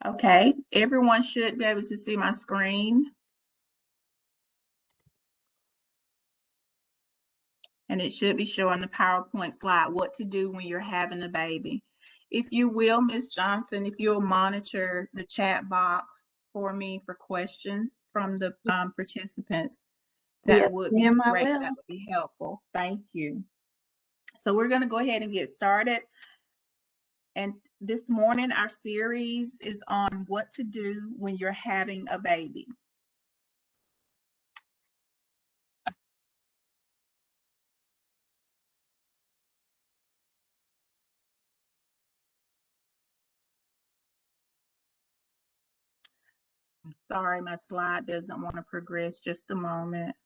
Okay, everyone should be able to see my screen. And it should be showing the PowerPoint slide, what to do when you're having a baby. If you will, Ms. Johnson, if you'll monitor the chat box for me for questions from the participants, that would be great. That would be helpful. Thank you. So we're going to go ahead and get started. And this morning, our series is on what to do when you're having a baby. I'm sorry, my slide doesn't want to progress. Just a moment.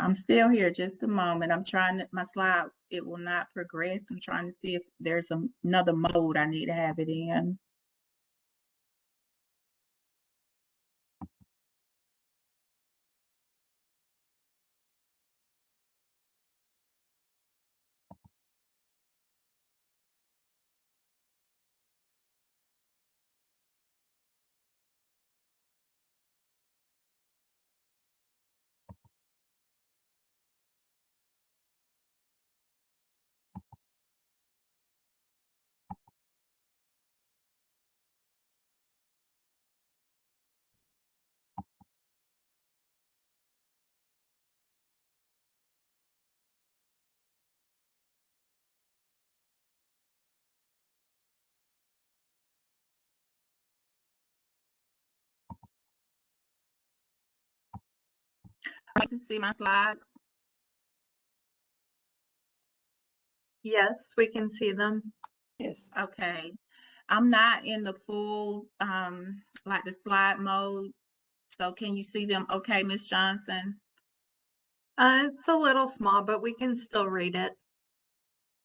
I'm still here, just a moment. I'm trying to, my slide, it will not progress. I'm trying to see if there's another mode I need to have it in. To see my slides? Yes, we can see them. Yes. Okay. I'm not in the full, like the slide mode. So can you see them okay, Ms. Johnson? It's a little small, but we can still read it.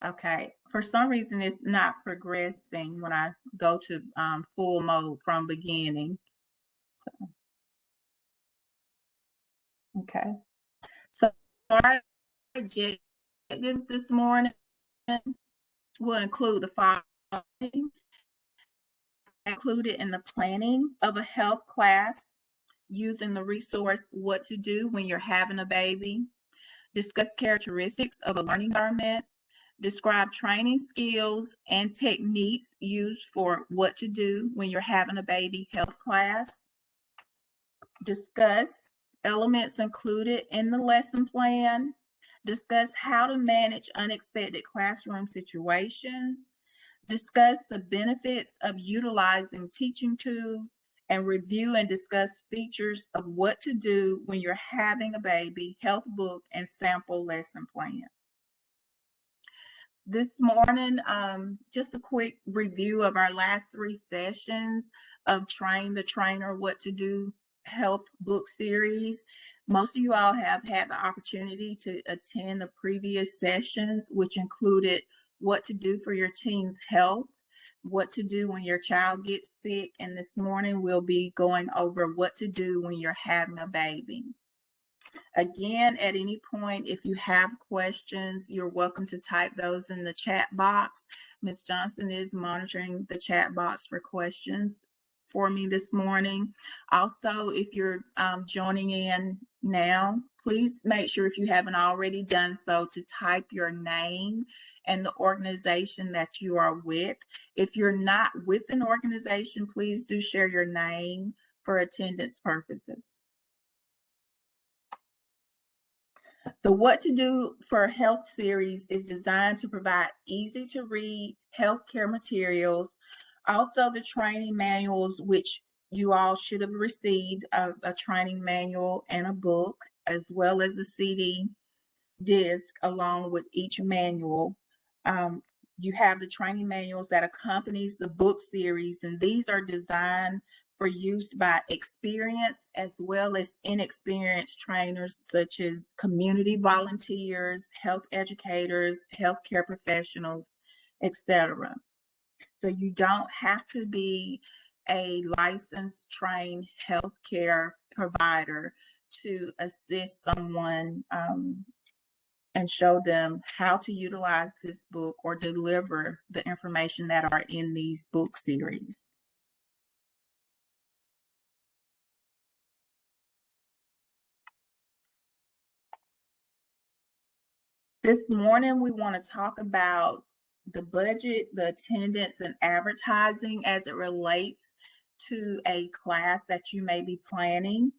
Okay. For some reason, it's not progressing when I go to full mode from beginning. So, okay. So our objectives this morning will include the following: included in the planning of a health class, using the resource What to Do When You're Having a Baby, discuss characteristics of a learning environment, describe training skills and techniques used for What to Do When You're Having a Baby health class, discuss elements included in the lesson plan, discuss how to manage unexpected classroom situations, discuss the benefits of utilizing teaching tools, and review and discuss features of What to Do When You're Having a Baby health book and sample lesson plan. This morning, just a quick review of our last 3 sessions of Train the Trainer What to Do health book series. Most of you all have had the opportunity to attend the previous sessions, which included what to do for your teen's health, what to do when your child gets sick, and this morning we'll be going over what to do when you're having a baby. Again, at any point, if you have questions, you're welcome to type those in the chat box. Ms. Johnson is monitoring the chat box for questions for me this morning. Also, if you're joining in now, please make sure, if you haven't already done so, to type your name and the organization that you are with. If you're not with an organization, please do share your name for attendance purposes. The What to Do for Health series is designed to provide easy to read healthcare materials. Also, the training manuals, which you all should have received a training manual and a book, as well as a CD disc along with each manual. You have the training manuals that accompanies the book series, and these are designed for use by experienced as well as inexperienced trainers, such as community volunteers, health educators, healthcare professionals, etc. So you don't have to be a licensed, trained healthcare provider to assist someone and show them how to utilize this book or deliver the information that are in these book series. This morning, we want to talk about the budget, the attendance, and advertising as it relates to a class that you may be planning.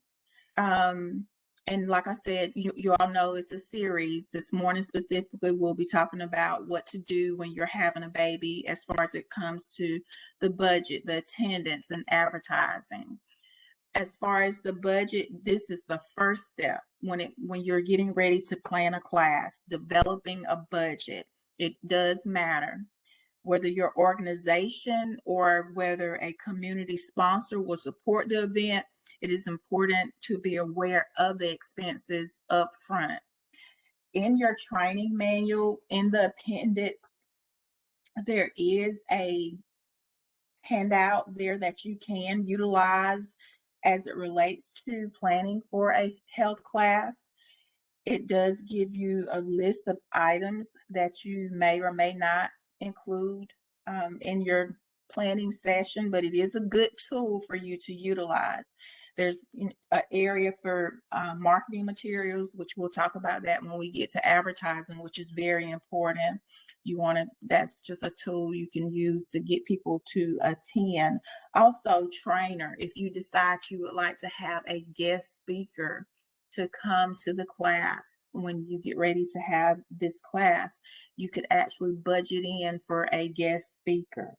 And like I said, you all know it's a series. This morning specifically, we'll be talking about what to do when you're having a baby as far as it comes to the budget, the attendance, and advertising. As far as the budget, this is the first step when you're getting ready to plan a class, developing a budget. It does matter whether your organization or whether a community sponsor will support the event. It is important to be aware of the expenses up front. In your training manual, in the appendix, there is a handout there that you can utilize as it relates to planning for a health class. It does give you a list of items that you may or may not include in your planning session, but it is a good tool for you to utilize. There's an area for marketing materials, which we'll talk about that when we get to advertising, which is very important. That's just a tool you can use to get people to attend. Also, trainer, if you decide you would like to have a guest speaker to come to the class, when you get ready to have this class, you could actually budget in for a guest speaker.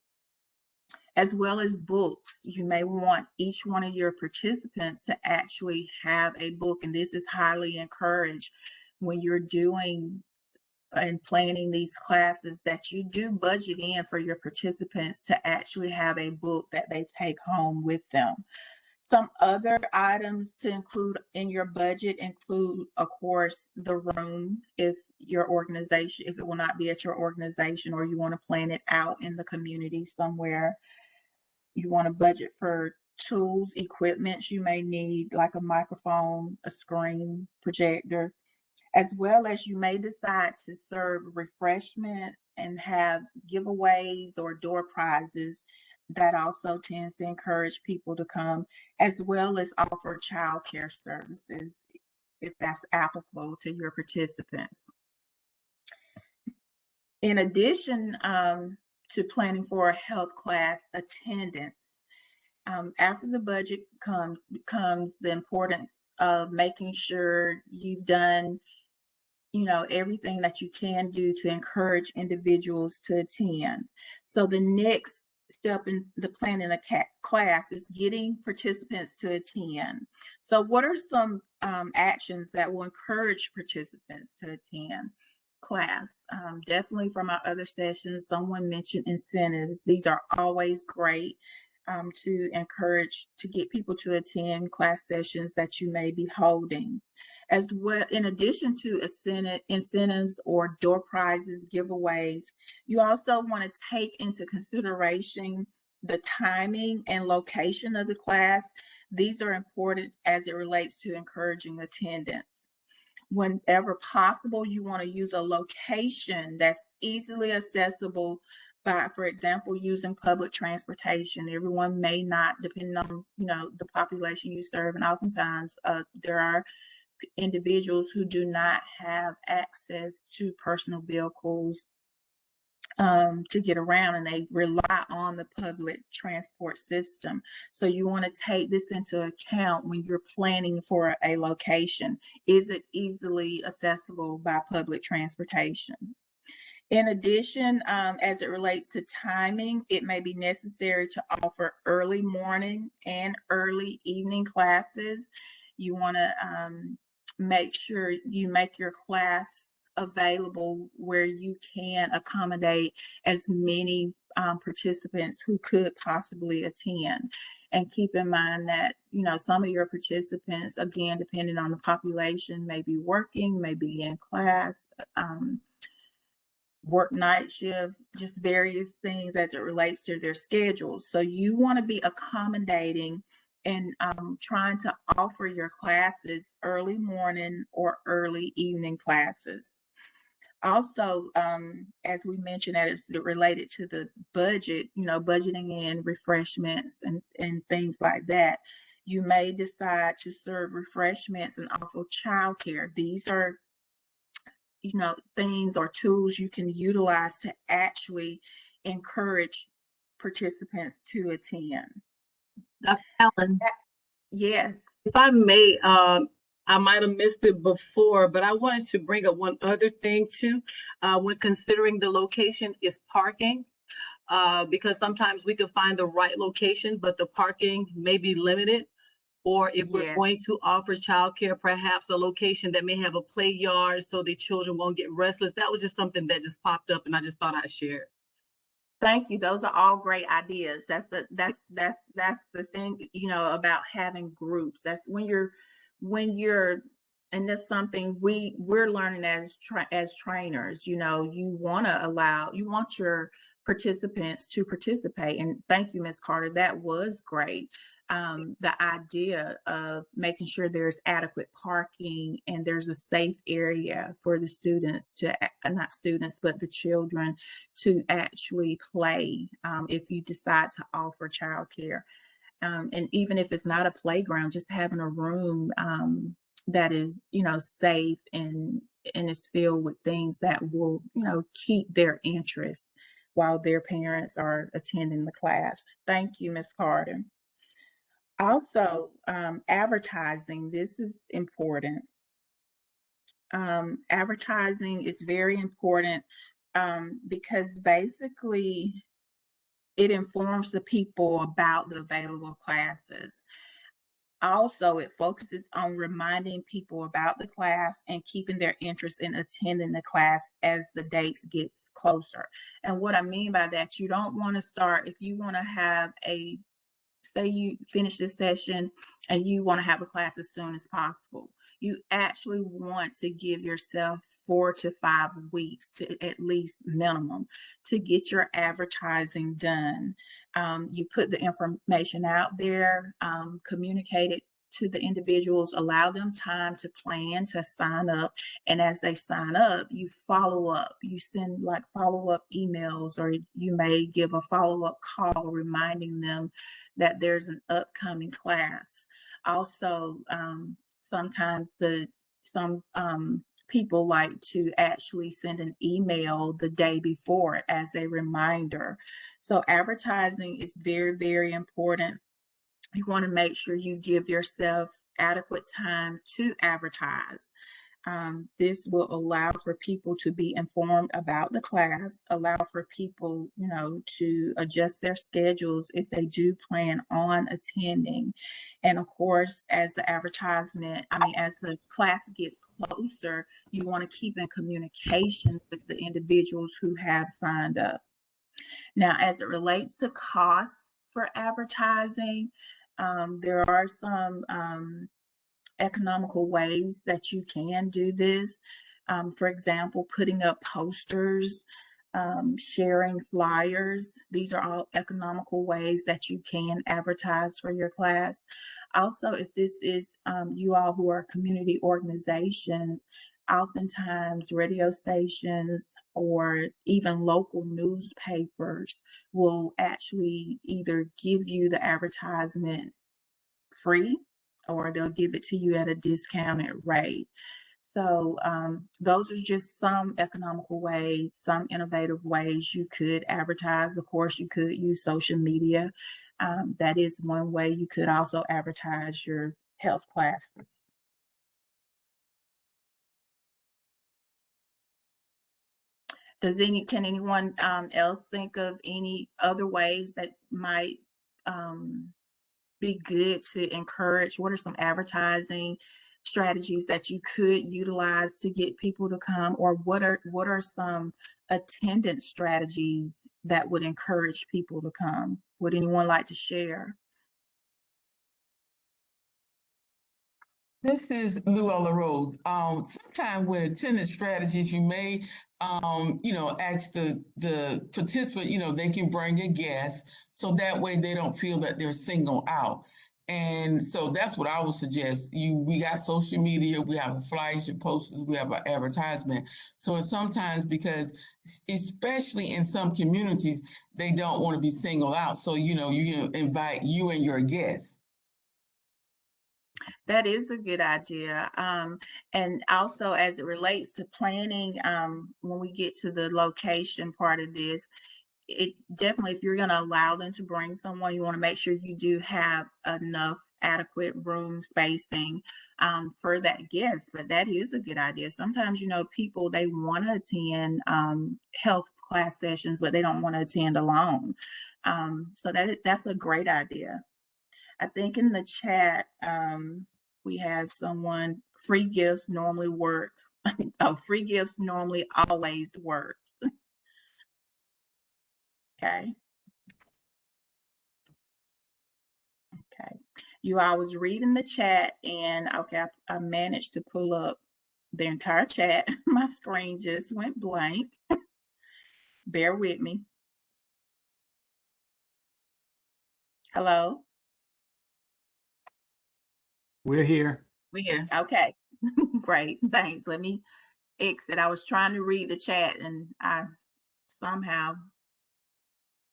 As well as books, you may want each one of your participants to actually have a book, and this is highly encouraged when you're doing and planning these classes, that you do budget in for your participants to actually have a book that they take home with them. Some other items to include in your budget include, of course, the room, if your organization, if it will not be at your organization or you want to plan it out in the community somewhere. You want to budget for tools, equipment you may need, like a microphone, a screen, projector, as well as you may decide to serve refreshments and have giveaways or door prizes. That also tends to encourage people to come, as well as offer childcare services if that's applicable to your participants. In addition to planning for a health class attendance, after the budget becomes the importance of making sure you've done everything that you can do to encourage individuals to attend. So the next step in the planning a class is getting participants to attend. So what are some actions that will encourage participants to attend class? Definitely from our other sessions, someone mentioned incentives. These are always great to encourage, to get people to attend class sessions that you may be holding. As well, in addition to incentives or door prizes, giveaways, you also want to take into consideration the timing and location of the class. These are important as it relates to encouraging attendance. Whenever possible, you want to use a location that's easily accessible by, for example, using public transportation. Everyone may not, depending on, the population you serve, and oftentimes there are individuals who do not have access to personal vehicles to get around, and they rely on the public transport system. So you want to take this into account when you're planning for a location. Is it easily accessible by public transportation? In addition, as it relates to timing, it may be necessary to offer early morning and early evening classes. You want to make sure you make your class available where you can accommodate as many participants who could possibly attend. And keep in mind that, some of your participants, again, depending on the population, may be working, may be in class, work night shift, just various things as it relates to their schedules. So you want to be accommodating and trying to offer your classes early morning or early evening classes. Also, as we mentioned, that it's related to the budget, budgeting in refreshments and things like that. You may decide to serve refreshments and offer childcare. These are things or tools you can utilize to actually encourage participants to attend. Dr. Allen, Yes. if I may, I might have missed it before, but I wanted to bring up one other thing too. When considering the location is parking, because sometimes we can find the right location, but the parking may be limited. Or if we're going to offer childcare, perhaps a location that may have a play yard so the children won't get restless. That was just something that just popped up, and I just thought I'd share it. Thank you. Those are all great ideas. That's the thing, about having groups. That's when you're, and that's something we're learning as trainers. You want your participants to participate. And thank you, Ms. Carter. That was great. The idea of making sure there's adequate parking and there's a safe area for the students not students, but the children to actually play if you decide to offer childcare. And even if it's not a playground, just having a room that is, safe and is filled with things that will, keep their interest while their parents are attending the class. Thank you, Ms. Carter. Also, advertising, this is important. Advertising is very important because basically it informs the people about the available classes. Also, it focuses on reminding people about the class and keeping their interest in attending the class as the dates get closer. And what I mean by that, you don't want to start, if you want to have say you finish this session and you want to have a class as soon as possible, you actually want to give yourself 4 to 5 weeks to at least minimum to get your advertising done. You put the information out there, communicate it to the individuals, allow them time to plan, to sign up. And as they sign up, you follow up. You send like follow-up emails, or you may give a follow-up call reminding them that there's an upcoming class. Also, sometimes some people like to actually send an email the day before as a reminder. So advertising is very, very important. You want to make sure you give yourself adequate time to advertise. This will allow for people to be informed about the class, allow for people, to adjust their schedules if they do plan on attending. And of course, as the class gets closer, you want to keep in communication with the individuals who have signed up. Now, as it relates to costs for advertising, there are some economical ways that you can do this. For example, putting up posters, sharing flyers. These are all economical ways that you can advertise for your class. Also, if this is you all who are community organizations, oftentimes radio stations or even local newspapers will actually either give you the advertisement free or they'll give it to you at a discounted rate. So those are just some economical ways, some innovative ways you could advertise. Of course, you could use social media. That is one way. You could also advertise your health classes. Can anyone else think of any other ways that might be good to encourage? What are some advertising strategies that you could utilize to get people to come, or what are some attendance strategies that would encourage people to come? Would anyone like to share? This is Luella Rhodes. Sometime with attendance strategies, you may, ask the participant, they can bring a guest, so that way they don't feel that they're singled out. And so that's what I would suggest. We got social media, we have flyers and posters, we have an advertisement. So sometimes, because especially in some communities, they don't want to be singled out. So, you can invite you and your guests. That is a good idea. And also as it relates to planning, when we get to the location part of this, it definitely, if you're going to allow them to bring someone, you want to make sure you do have enough adequate room spacing for that guest. But that is a good idea. Sometimes, people, they want to attend health class sessions, but they don't want to attend alone. So that's a great idea. I think in the chat, we have someone, free gifts normally work. Oh, free gifts normally always works. Okay. Okay. I was reading the chat and okay, I managed to pull up the entire chat. My screen just went blank. Bear with me. Hello? We're here. We're here. Okay. Great. Thanks. Let me exit. I was trying to read the chat and I somehow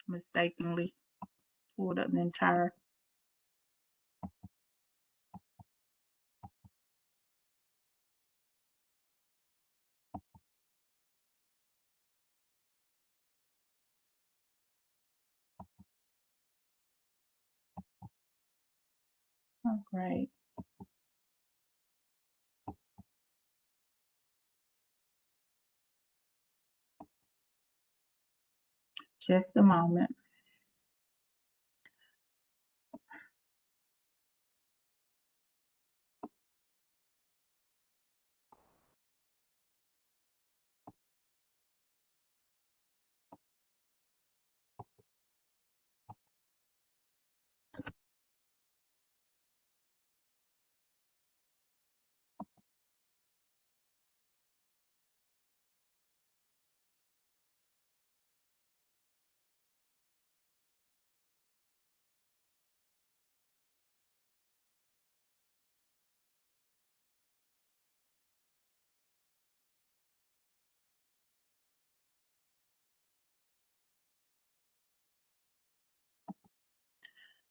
mistakenly pulled up the entire. Oh, great. Just a moment.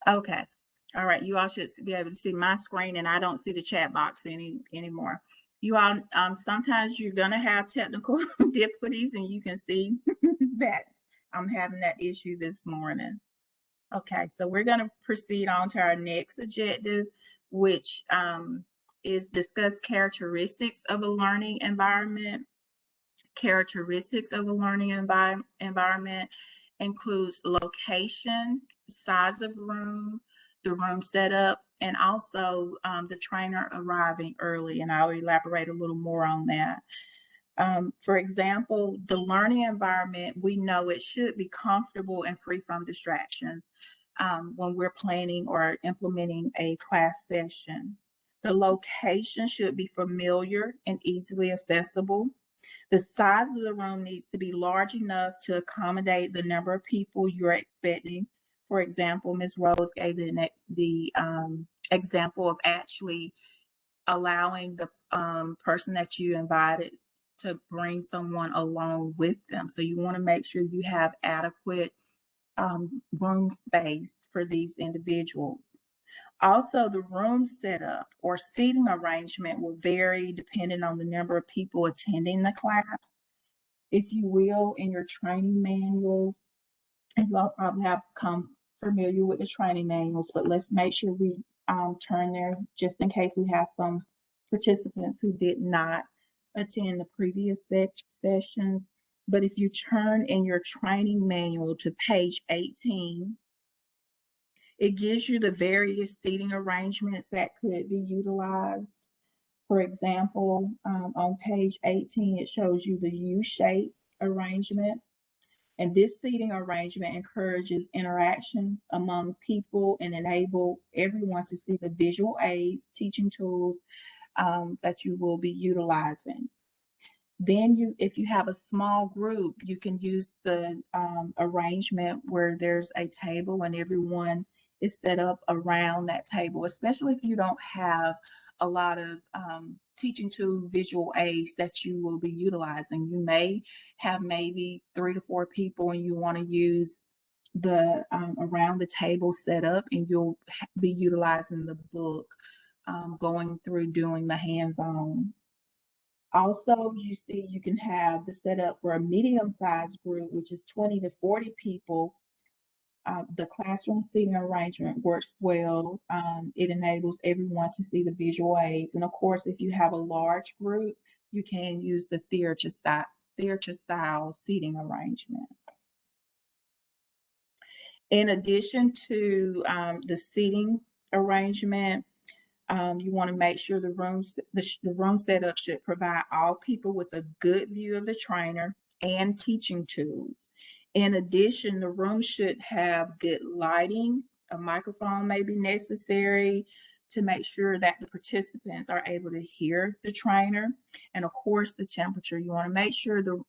Okay. All right. You all should be able to see my screen and I don't see the chat box anymore. You all, sometimes you're going to have technical difficulties and you can see that I'm having that issue this morning. Okay. So we're going to proceed on to our next objective, which is discuss characteristics of a learning environment. Characteristics of a learning environment includes location, size of room, the room setup, and also the trainer arriving early. And I'll elaborate a little more on that. For example, the learning environment, we know it should be comfortable and free from distractions when we're planning or implementing a class session. The location should be familiar and easily accessible. The size of the room needs to be large enough to accommodate the number of people you're expecting. For example, Ms. Rose gave the example of actually allowing the person that you invited to bring someone along with them. So you want to make sure you have adequate room space for these individuals. Also, the room setup or seating arrangement will vary depending on the number of people attending the class. If you will, in your training manuals, and you all probably have become familiar with the training manuals, but let's make sure we turn there just in case we have some participants who did not attend the previous sessions. But if you turn in your training manual to page 18, it gives you the various seating arrangements that could be utilized. For example, on page 18, it shows you the U-shape arrangement. And this seating arrangement encourages interactions among people and enable everyone to see the visual aids, teaching tools that you will be utilizing. Then if you have a small group, you can use the arrangement where there's a table and everyone is set up around that table, especially if you don't have a lot of teaching tool visual aids that you will be utilizing. You may have maybe 3 to 4 people and you want to use the around the table setup, and you'll be utilizing the book going through doing the hands-on. Also, you see you can have the setup for a medium-sized group, which is 20 to 40 people. The classroom seating arrangement works well. It enables everyone to see the visual aids. And of course, if you have a large group, you can use the theater style seating arrangement. In addition to the seating arrangement, you want to make sure the room setup should provide all people with a good view of the trainer and teaching tools. In addition, the room should have good lighting. A microphone may be necessary to make sure that the participants are able to hear the trainer. And of course, the temperature. You want to make sure the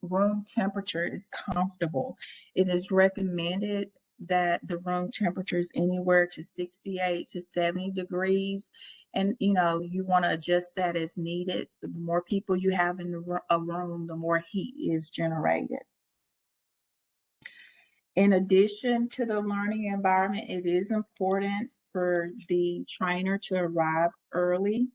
room temperature is comfortable. It is recommended that the room temperature is anywhere to 68 to 70 degrees. And, you want to adjust that as needed. The more people you have in a room, the more heat is generated. In addition to the learning environment, it is important for the trainer to arrive early.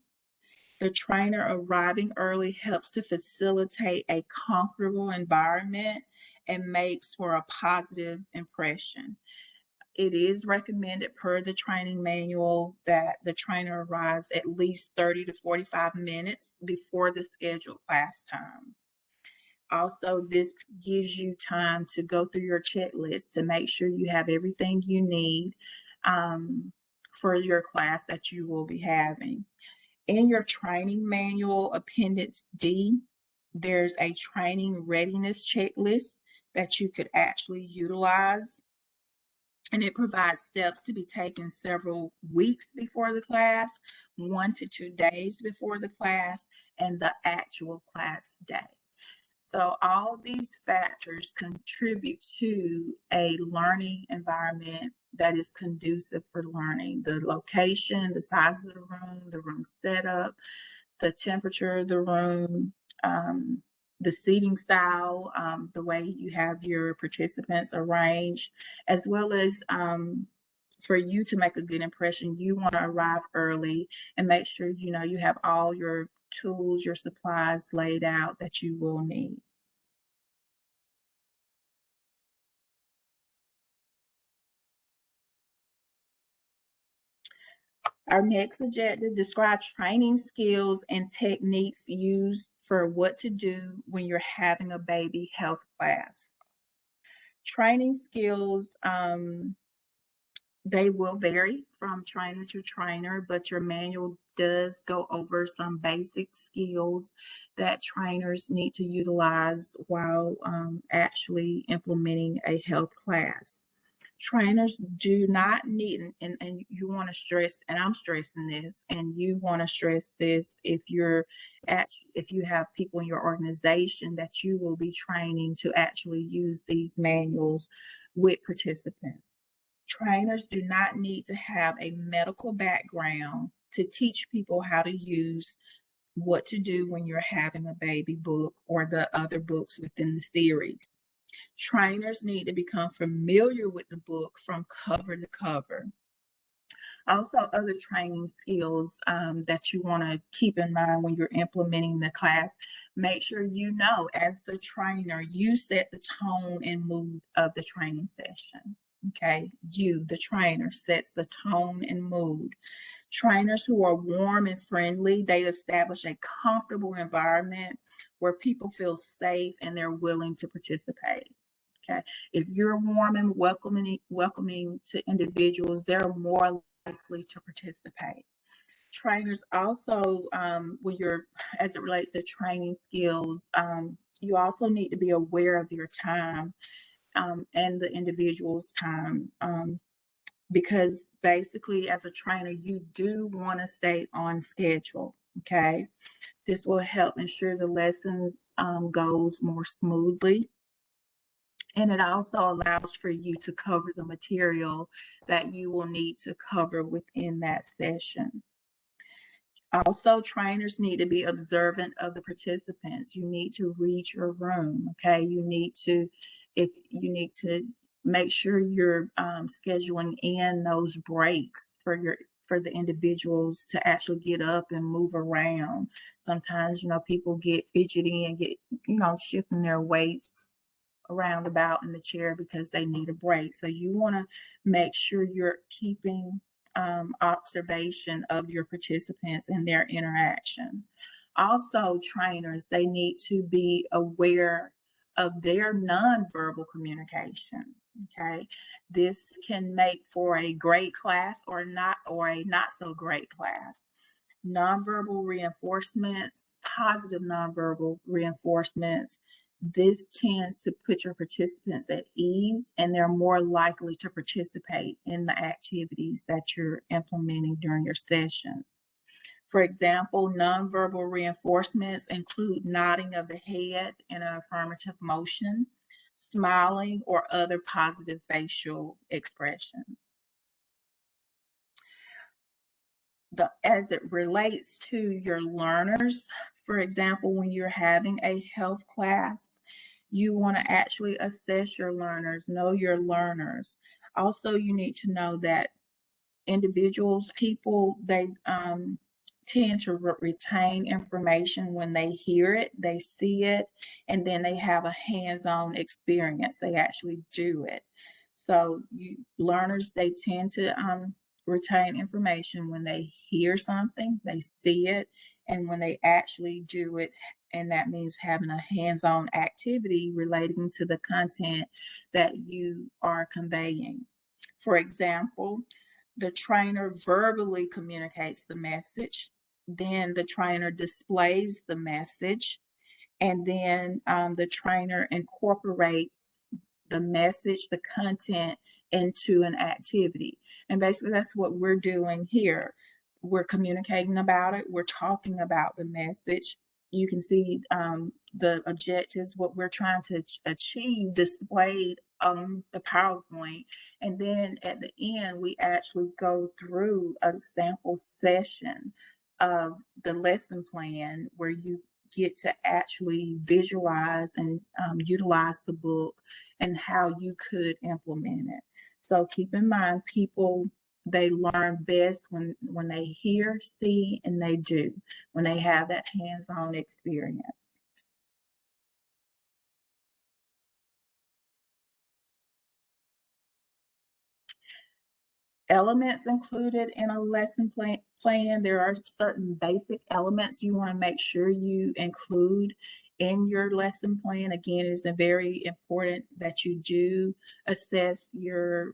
The trainer arriving early helps to facilitate a comfortable environment and makes for a positive impression. It is recommended per the training manual that the trainer arrives at least 30 to 45 minutes before the scheduled class time. Also, this gives you time to go through your checklist to make sure you have everything you need for your class that you will be having. In your training manual, Appendix D, there's a training readiness checklist that you could actually utilize. And it provides steps to be taken several weeks before the class, 1 to 2 days before the class, and the actual class day. So all these factors contribute to a learning environment that is conducive for learning. The location, the size of the room setup, the temperature of the room, the seating style, the way you have your participants arranged, as well as for you to make a good impression, you want to arrive early and make sure you have all your tools, your supplies laid out that you will need. Our next objective, describe training skills and techniques used for what to do when you're having a baby health class. Training skills, they will vary from trainer to trainer, but your manual does go over some basic skills that trainers need to utilize while actually implementing a health class. Trainers do not need, and you want to stress, and I'm stressing this, and you want to stress this if you have people in your organization that you will be training to actually use these manuals with participants. Trainers do not need to have a medical background to teach people how to use what to do when you're having a baby book or the other books within the series. Trainers need to become familiar with the book from cover to cover. Also, other training skills that you want to keep in mind when you're implementing the class, make sure you know, as the trainer, you set the tone and mood of the training session. Okay, you, the trainer, sets the tone and mood. Trainers who are warm and friendly, they establish a comfortable environment where people feel safe and they're willing to participate. Okay, if you're warm and welcoming to individuals, they're more likely to participate. Trainers also, when you're, as it relates to training skills, you also need to be aware of your time and the individual's time, because basically, as a trainer, you do want to stay on schedule. Okay, this will help ensure the lessons goes more smoothly. And it also allows for you to cover the material that you will need to cover within that session. Also, trainers need to be observant of the participants. You need to read your room, okay? You need to make sure you're scheduling in those breaks for the individuals to actually get up and move around. Sometimes, people get fidgety and get, shifting their weights around about in the chair because they need a break. So you want to make sure you're keeping observation of your participants and their interaction. Also, trainers, they need to be aware of their nonverbal communication. Okay, this can make for a great class or a not so great class. Nonverbal reinforcements, positive nonverbal reinforcements, this tends to put your participants at ease and they're more likely to participate in the activities that you're implementing during your sessions. For example, nonverbal reinforcements include nodding of the head in an affirmative motion, smiling, or other positive facial expressions. As it relates to your learners, for example, when you're having a health class, you want to actually assess your learners, know your learners. Also, you need to know that people, they tend to retain information when they hear it, they see it, and then they have a hands-on experience. They actually do it. So learners, they tend to retain information when they hear something, they see it, and when they actually do it. And that means having a hands-on activity relating to the content that you are conveying. For example, the trainer verbally communicates the message, then the trainer displays the message, and then the trainer incorporates the message, the content into an activity. And basically that's what we're doing here. We're communicating about it. We're talking about the message. You can see the objectives, what we're trying to achieve displayed on the PowerPoint. And then at the end, we actually go through a sample session of the lesson plan where you get to actually visualize and utilize the book and how you could implement it. So keep in mind, people, they learn best when they hear, see, and they do, when they have that hands-on experience. Elements included in a lesson plan. There are certain basic elements you want to make sure you include in your lesson plan. Again, it's very important that you do assess your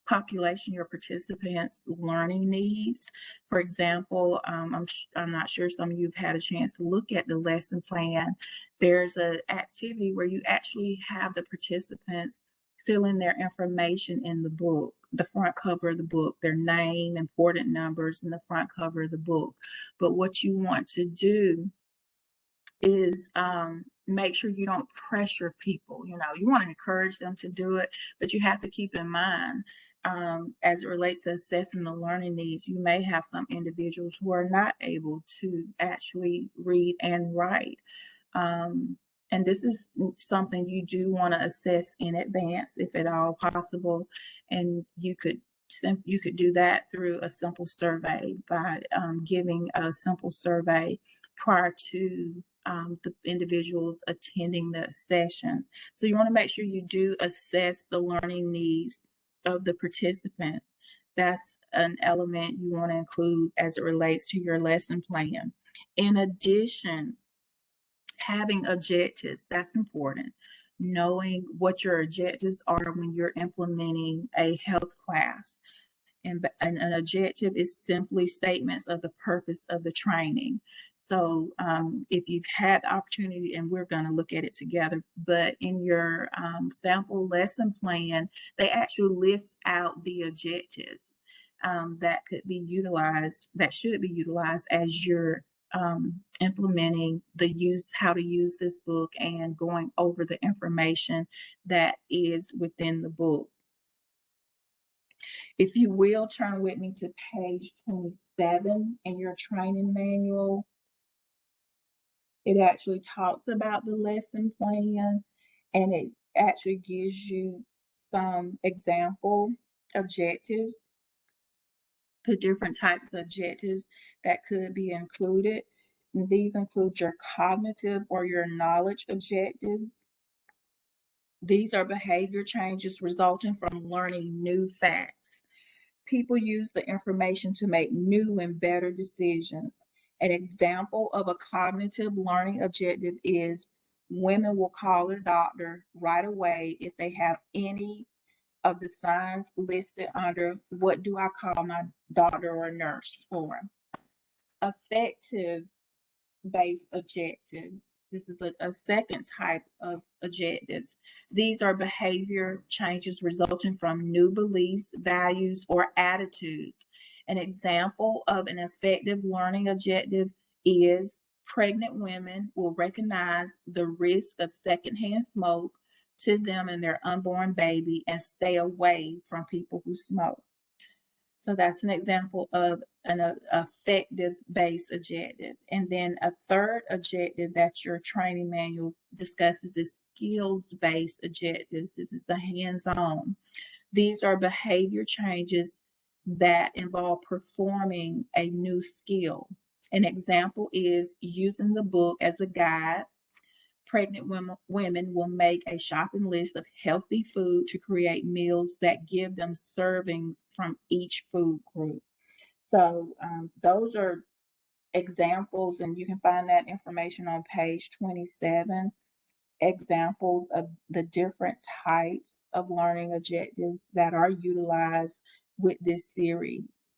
population, your participants' learning needs. For example, I'm not sure some of you have had a chance to look at the lesson plan. There's an activity where you actually have the participants fill in their information in the book, the front cover of the book, their name, important numbers in the front cover of the book. But what you want to do is make sure you don't pressure people. You want to encourage them to do it, but you have to keep in mind as it relates to assessing the learning needs, you may have some individuals who are not able to actually read and write. And this is something you do want to assess in advance, if at all possible. And you could do that through a simple survey by giving a simple survey prior to the individuals attending the sessions. So you want to make sure you do assess the learning needs of the participants. That's an element you want to include as it relates to your lesson plan. In addition, having objectives, that's important. Knowing what your objectives are when you're implementing a health class. And an objective is simply statements of the purpose of the training. So if you've had the opportunity, and we're going to look at it together, but in your sample lesson plan, they actually list out the objectives that could be utilized, that should be utilized as you're implementing how to use this book and going over the information that is within the book. If you will, turn with me to page 27 in your training manual. It actually talks about the lesson plan, and it actually gives you some example objectives, the different types of objectives that could be included. And these include your cognitive or your knowledge objectives. These are behavior changes resulting from learning new facts. People use the information to make new and better decisions. An example of a cognitive learning objective is women will call their doctor right away if they have any of the signs listed under "what do I call my doctor or nurse for?" Affective based objectives. This is a second type of objectives. These are behavior changes resulting from new beliefs, values, or attitudes. An example of an effective learning objective is pregnant women will recognize the risk of secondhand smoke to them and their unborn baby and stay away from people who smoke. So that's an example of an effective based objective. And then a third objective that your training manual discusses is skills based objectives. This is the hands-on. These are behavior changes that involve performing a new skill. An example is using the book as a guide. Pregnant women will make a shopping list of healthy food to create meals that give them servings from each food group. So those are examples, and you can find that information on page 27, examples of the different types of learning objectives that are utilized with this series.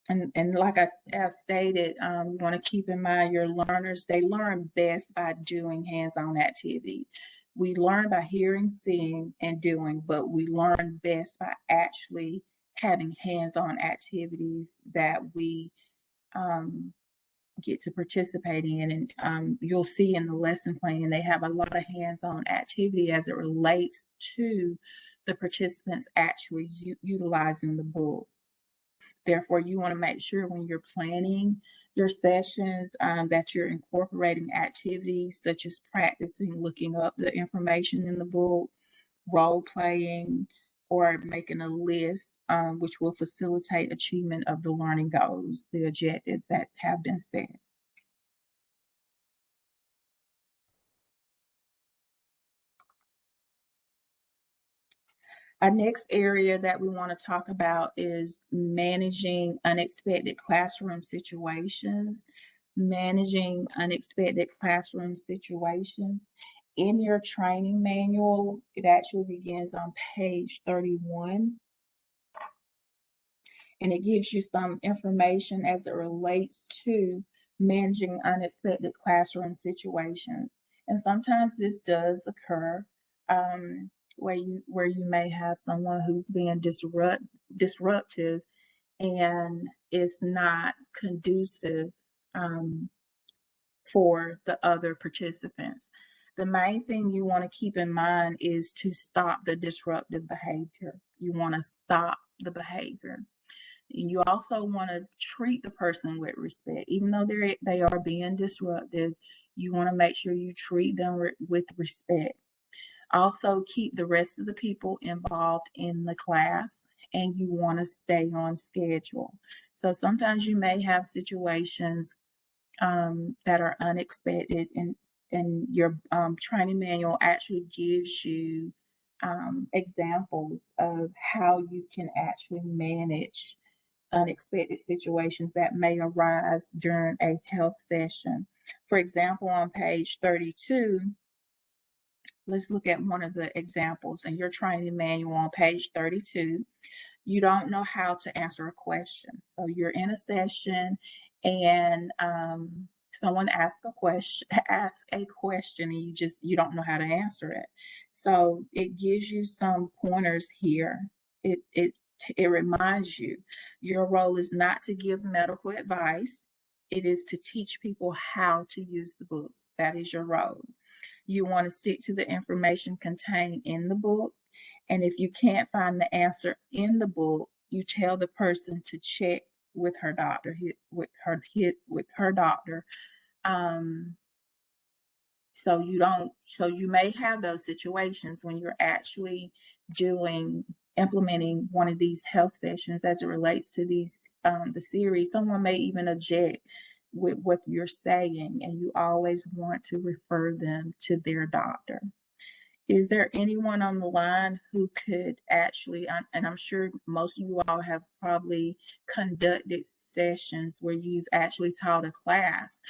And like I stated, you want to keep in mind your learners, they learn best by doing hands-on activity. We learn by hearing, seeing, and doing, but we learn best by actually having hands-on activities that we get to participate in. And you'll see in the lesson plan, they have a lot of hands-on activity as it relates to the participants actually utilizing the book. Therefore, you want to make sure when you're planning your sessions that you're incorporating activities such as practicing looking up the information in the book, role playing, or making a list, which will facilitate achievement of the learning goals, the objectives that have been set. Our next area that we want to talk about is managing unexpected classroom situations. Managing unexpected classroom situations. In your training manual, it actually begins on page 31. And it gives you some information as it relates to managing unexpected classroom situations. And sometimes this does occur. Where you may have someone who's being disruptive and it's not conducive for the other participants. The main thing you want to keep in mind is to stop the disruptive behavior. You want to stop the behavior. And you also want to treat the person with respect. Even though they are being disruptive, you want to make sure you treat them with respect. Also, keep the rest of the people involved in the class, and you want to stay on schedule. So sometimes you may have situations that are unexpected, and your training manual actually gives you examples of how you can actually manage unexpected situations that may arise during a health session. For example, on page 32, let's look at one of the examples in your training manual on page 32. You don't know how to answer a question. So you're in a session and someone asks a question, and you don't know how to answer it. So it gives you some pointers here. It reminds you your role is not to give medical advice. It is to teach people how to use the book. That is your role. You want to stick to the information contained in the book. And if you can't find the answer in the book, you tell the person to check with her doctor, with her doctor. So you may have those situations when you're actually implementing one of these health sessions as it relates to the series. Someone may even object with what you're saying, and you always want to refer them to their doctor. Is there anyone on the line who could actually, and I'm sure most of you all have probably conducted sessions where you've actually taught a class.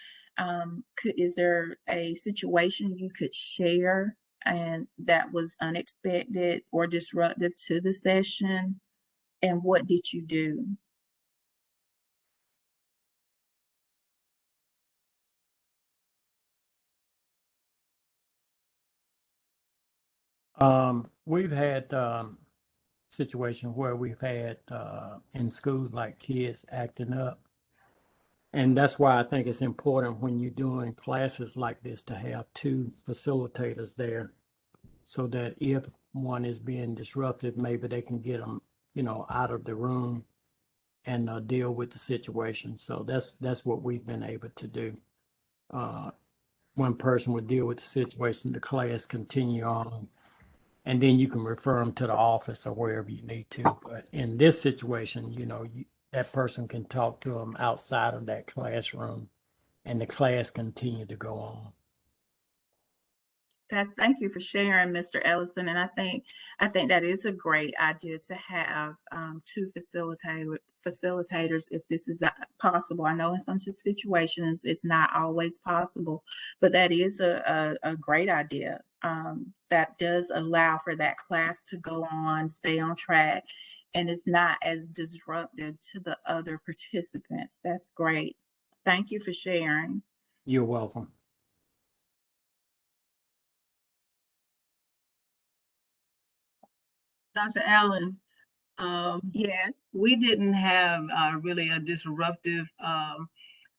Is there a situation you could share and that was unexpected or disruptive to the session? And what did you do? We've had situations where we've had in schools like kids acting up. And that's why I think it's important when you're doing classes like this to have two facilitators there so that if one is being disruptive, maybe they can get them, out of the room and deal with the situation. So that's what we've been able to do. One person would deal with the situation, the class continue on, and then you can refer them to the office or wherever you need to. But in this situation, that person can talk to them outside of that classroom, and the class continue to go on. Thank you for sharing, Mr. Ellison. And I think that is a great idea to have two facilitators if this is possible. I know in some situations it's not always possible, but that is a great idea. That does allow for that class to go on, stay on track, and it's not as disruptive to the other participants. That's great. Thank you for sharing. You're welcome. Dr. Allen, Yes. we didn't have really a disruptive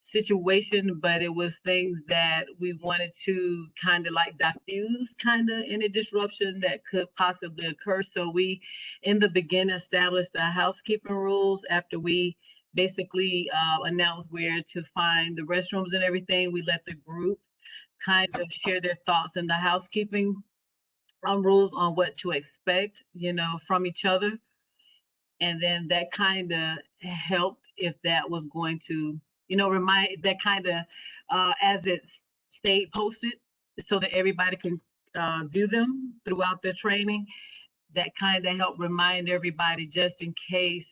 situation, but it was things that we wanted to kind of like diffuse kind of any disruption that could possibly occur. So we, in the beginning, established the housekeeping rules after we basically announced where to find the restrooms and everything. We let the group kind of share their thoughts in the housekeeping rules on what to expect, from each other. And then that kind of helped if that was going to, remind that kind of as it stayed posted so that everybody can view them throughout the training. That kind of helped remind everybody just in case,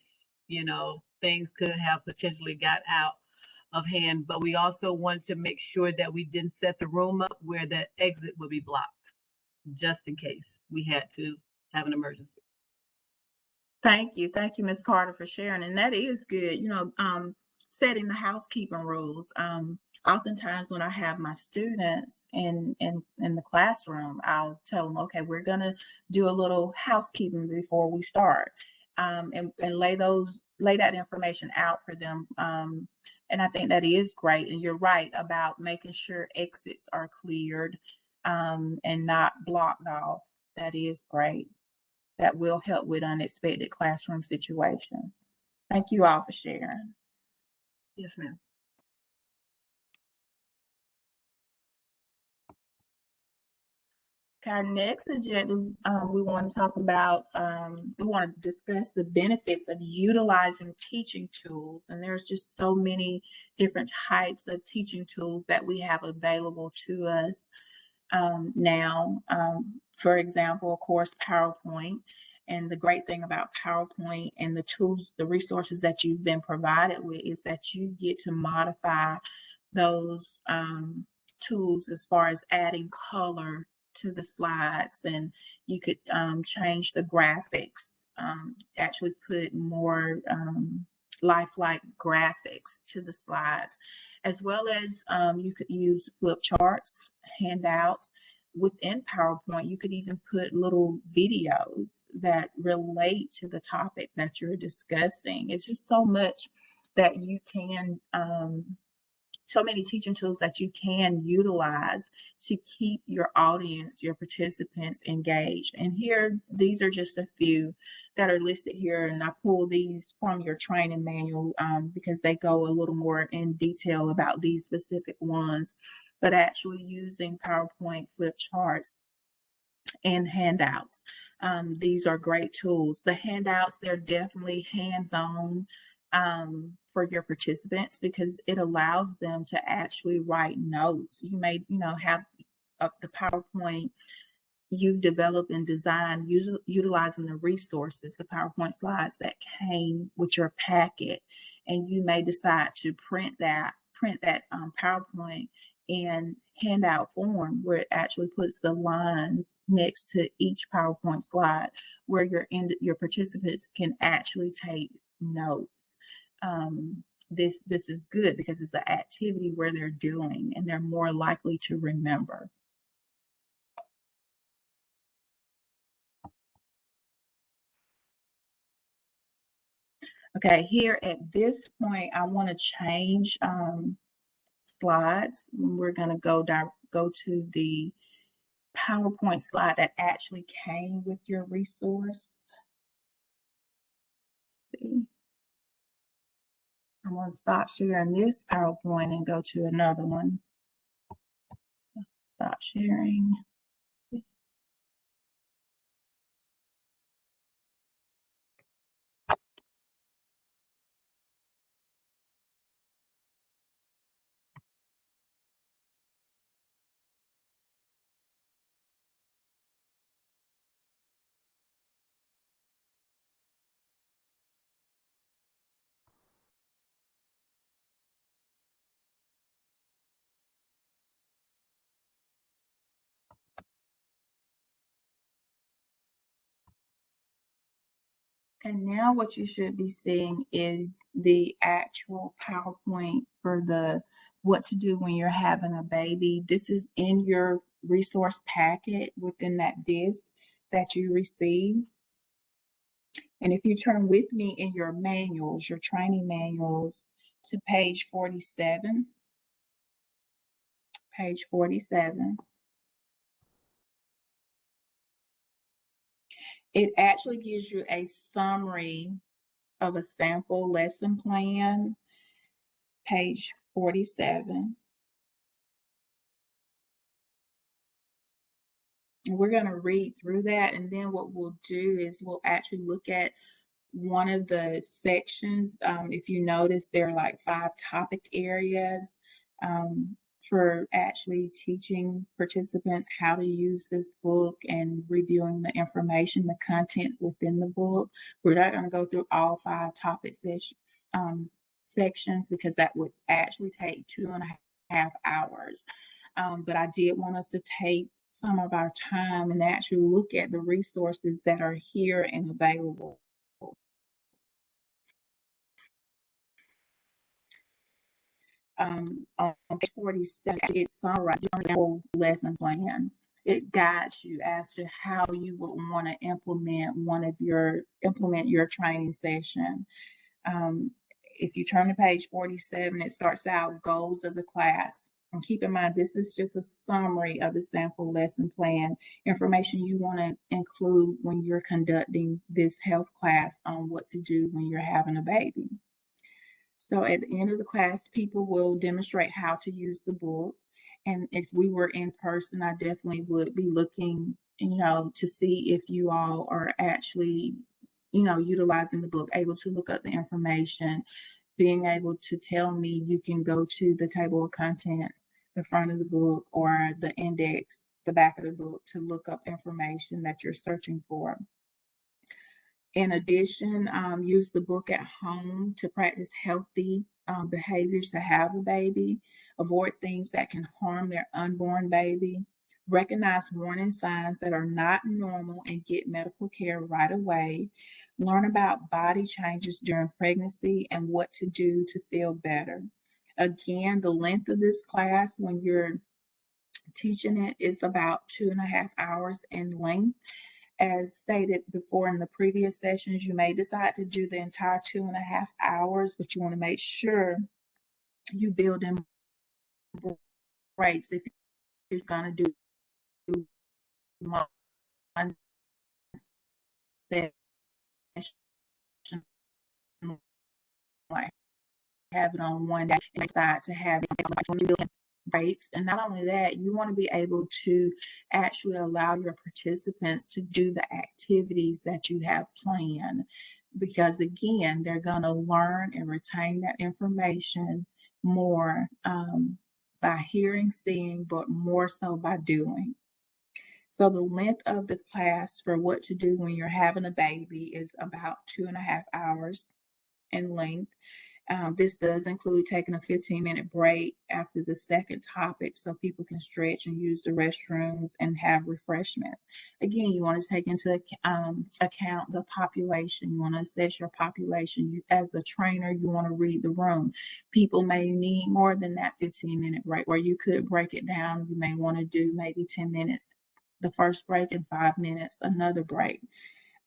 things could have potentially got out of hand. But we also wanted to make sure that we didn't set the room up where the exit would be blocked, just in case we had to have an emergency. Thank you, Ms. Carter, for sharing. And that is good. Setting the housekeeping rules. Oftentimes when I have my students in the classroom, I'll tell them, okay, we're gonna do a little housekeeping before we start, and lay that information out for them And I think that is great. And you're right about making sure exits are cleared and not blocked off. That is great. That will help with unexpected classroom situations. Thank you all for sharing. Yes, ma'am. Okay, our next agenda, we want to talk about, we want to discuss the benefits of utilizing teaching tools. And there's just so many different types of teaching tools that we have available to us now. For example, of course, PowerPoint. And the great thing about PowerPoint and the tools, the resources that you've been provided with is that you get to modify those tools as far as adding color to the slides, and you could change the graphics, actually put more lifelike graphics to the slides, as well as you could use flip charts, handouts. Within PowerPoint, you could even put little videos that relate to the topic that you're discussing. It's just so much that you can so many teaching tools that you can utilize to keep your audience, your participants engaged. And here, these are just a few that are listed here. And I pulled these from your training manual because they go a little more in detail about these specific ones. But actually using PowerPoint, flip charts, and handouts. These are great tools. The handouts, they're definitely hands-on for your participants because it allows them to actually write notes. You may, have the PowerPoint you've developed and designed utilizing the resources, the PowerPoint slides that came with your packet, and you may decide to print that PowerPoint in handout form where it actually puts the lines next to each PowerPoint slide where your participants can actually take notes. This is good because it's an activity where they're doing and they're more likely to remember. Okay, here at this point, I want to change slides. We're going to go to the PowerPoint slide that actually came with your resource. Let's see. I'm going to stop sharing this PowerPoint and go to another one. Stop sharing. And now what you should be seeing is the actual PowerPoint for what to do when you're having a baby. This is in your resource packet within that disc that you received. And if you turn with me in your manuals, your training manuals, to page 47, it actually gives you a summary of a sample lesson plan, page 47. And we're going to read through that, and then what we'll do is we'll actually look at one of the sections. If you notice, there are like 5 topic areas for actually teaching participants how to use this book and reviewing the information, the contents within the book. We're not going to go through all 5 topic sections because that would actually take 2.5 hours. But I did want us to take some of our time and actually look at the resources that are here and available. On page 47, it summarizes the whole lesson plan. It guides you as to how you would want to implement your training session. if you turn to page 47, it starts out goals of the class. And keep in mind, this is just a summary of the sample lesson plan, information you want to include when you're conducting this health class on what to do when you're having a baby. So at the end of the class, people will demonstrate how to use the book. And if we were in person, I definitely would be looking, to see if you all are actually, utilizing the book, able to look up the information, being able to tell me you can go to the table of contents, the front of the book, or the index, the back of the book, to look up information that you're searching for. In addition, use the book at home to practice healthy behaviors to have a baby, avoid things that can harm their unborn baby, recognize warning signs that are not normal and get medical care right away, learn about body changes during pregnancy and what to do to feel better. Again, the length of this class when you're teaching it is about 2.5 hours in length. As stated before in the previous sessions, you may decide to do the entire 2.5 hours, but you want to make sure you build in breaks if you're going to do one session, like have it on one day and decide to have it breaks. And not only that, you want to be able to actually allow your participants to do the activities that you have planned, because again, they're going to learn and retain that information more by hearing, seeing, but more so by doing. So the length of the class for what to do when you're having a baby is about 2.5 hours in length. This does include taking a 15-minute break after the second topic so people can stretch and use the restrooms and have refreshments. Again, you want to take into account the population. You want to assess your population. As a trainer, you want to read the room. People may need more than that 15-minute break, or you could break it down. You may want to do maybe 10 minutes the first break and 5 minutes another break.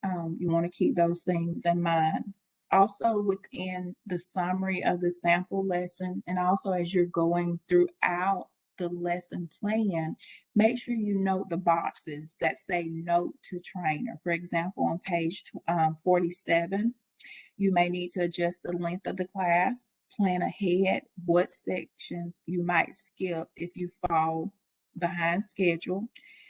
You want to keep those things in mind. Also, within the summary of the sample lesson, and also as you're going throughout the lesson plan, make sure you note the boxes that say note to trainer. For example, on page 47, you may need to adjust the length of the class, plan ahead what sections you might skip if you fall behind schedule.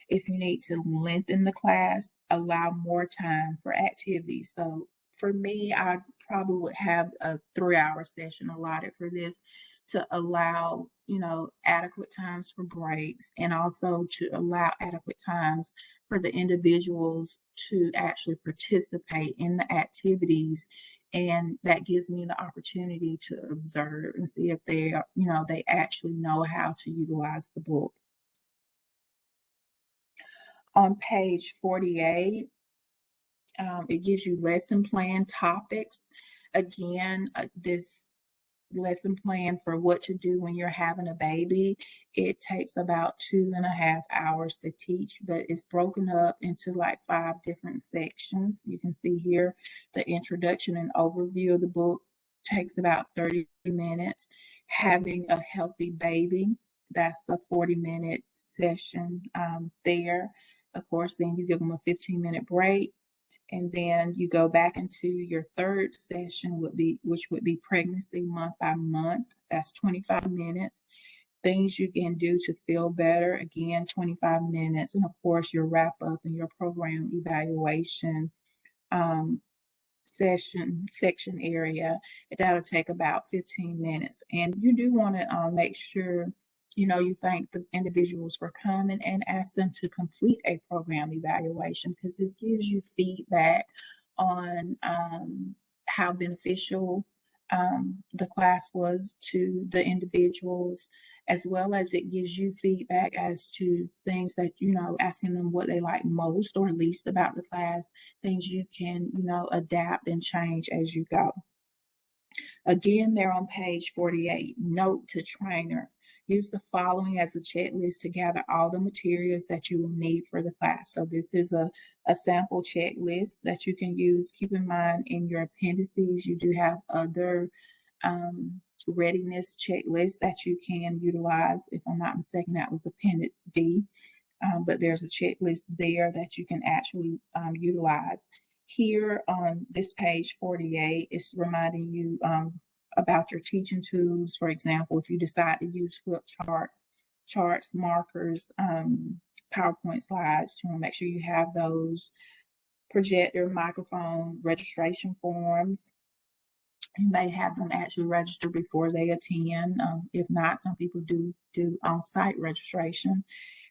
If you need to lengthen the class, allow more time for activities. So for me, I probably would have a 3-hour session allotted for this to allow, adequate times for breaks, and also to allow adequate times for the individuals to actually participate in the activities. And that gives me the opportunity to observe and see if they are, they actually know how to utilize the book. On page 48, it gives you lesson plan topics. Again, this lesson plan for what to do when you're having a baby, it takes about 2.5 hours to teach, but it's broken up into like 5 different sections. You can see here the introduction and overview of the book takes about 30 minutes. Having a healthy baby, that's a 40-minute session there. Of course, then you give them a 15-minute break, and then you go back into your third session, which would be pregnancy month by month. That's 25 minutes. Things you can do to feel better, again, 25 minutes. And of course, your wrap up and your program evaluation section area. That'll take about 15 minutes. And you do want to make sure you thank the individuals for coming and ask them to complete a program evaluation, because this gives you feedback on how beneficial the class was to the individuals, as well as it gives you feedback as to things that, asking them what they like most or least about the class, things you can, adapt and change as you go. Again, they're on page 48. Note to trainer. Use the following as a checklist to gather all the materials that you will need for the class. So this is a sample checklist that you can use. Keep in mind, in your appendices, you do have other readiness checklist that you can utilize. If I'm not mistaken, that was Appendix D. But there's a checklist there that you can actually utilize. Here on this page 48, it's reminding you about your teaching tools. For example, if you decide to use flip charts, markers, PowerPoint slides, you want to make sure you have those. Projector, microphone, registration forms. You may have them actually register before they attend. If not, some people do on-site registration.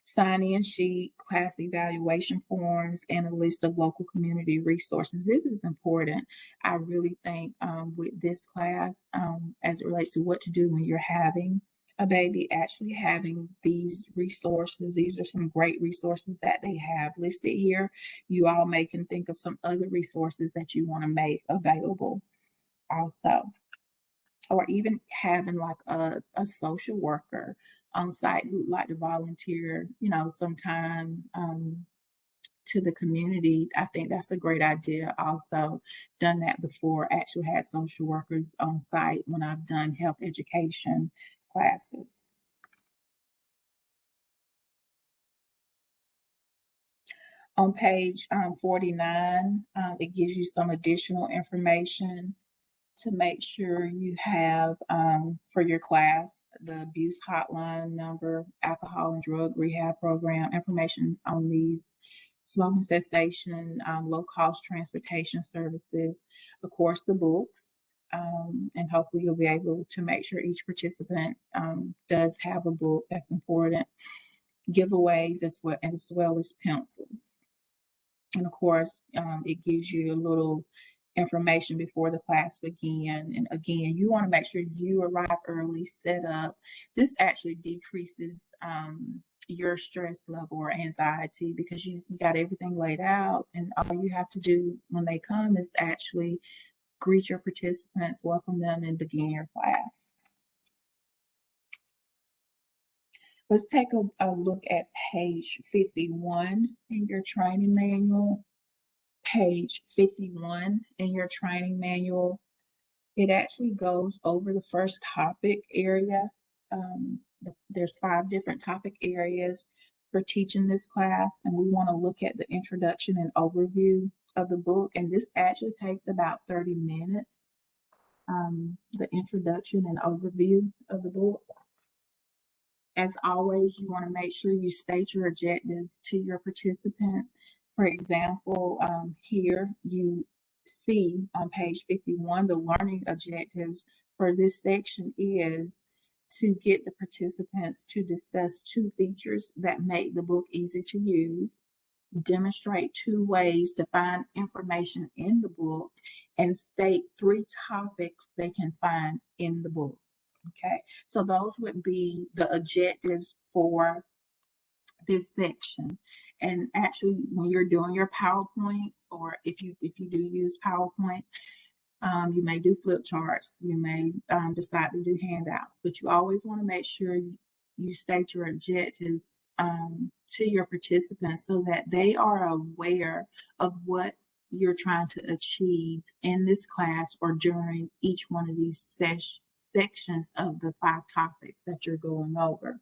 Sign-in sheet, class evaluation forms, and a list of local community resources. This is important. I really think with this class, as it relates to what to do when you're having a baby, actually having these resources. These are some great resources that they have listed here. You all may can think of some other resources that you want to make available also, or even having like a social worker on site who'd like to volunteer, sometime to the community. I think that's a great idea. Also done that before, actually had social workers on site when I've done health education classes. On page 49, it gives you some additional information to make sure you have for your class: the abuse hotline number, alcohol and drug rehab program, information on these smoking cessation, low-cost transportation services, of course, the books, and hopefully you'll be able to make sure each participant does have a book. That's important. Giveaways as well as pencils. And of course, it gives you a little information before the class begin. And again, you want to make sure you arrive early, set up. This actually decreases your stress level or anxiety because you got everything laid out, and all you have to do when they come is actually greet your participants, welcome them, and begin your class. Let's take a look at page 51 in your training manual. Page 51 in your training manual, it actually goes over the first topic area. There's 5 different topic areas for teaching this class, and we want to look at the introduction and overview of the book, and this actually takes about 30 minutes, the introduction and overview of the book. As always, you want to make sure you state your objectives to your participants. For example, here you see on page 51, the learning objectives for this section is to get the participants to discuss 2 features that make the book easy to use, demonstrate 2 ways to find information in the book, and state 3 topics they can find in the book. Okay, so those would be the objectives for this section. And actually, when you're doing your PowerPoints, or if you do use PowerPoints, you may do flip charts, you may decide to do handouts, but you always want to make sure you state your objectives to your participants so that they are aware of what you're trying to achieve in this class or during each one of these sections of the 5 topics that you're going over.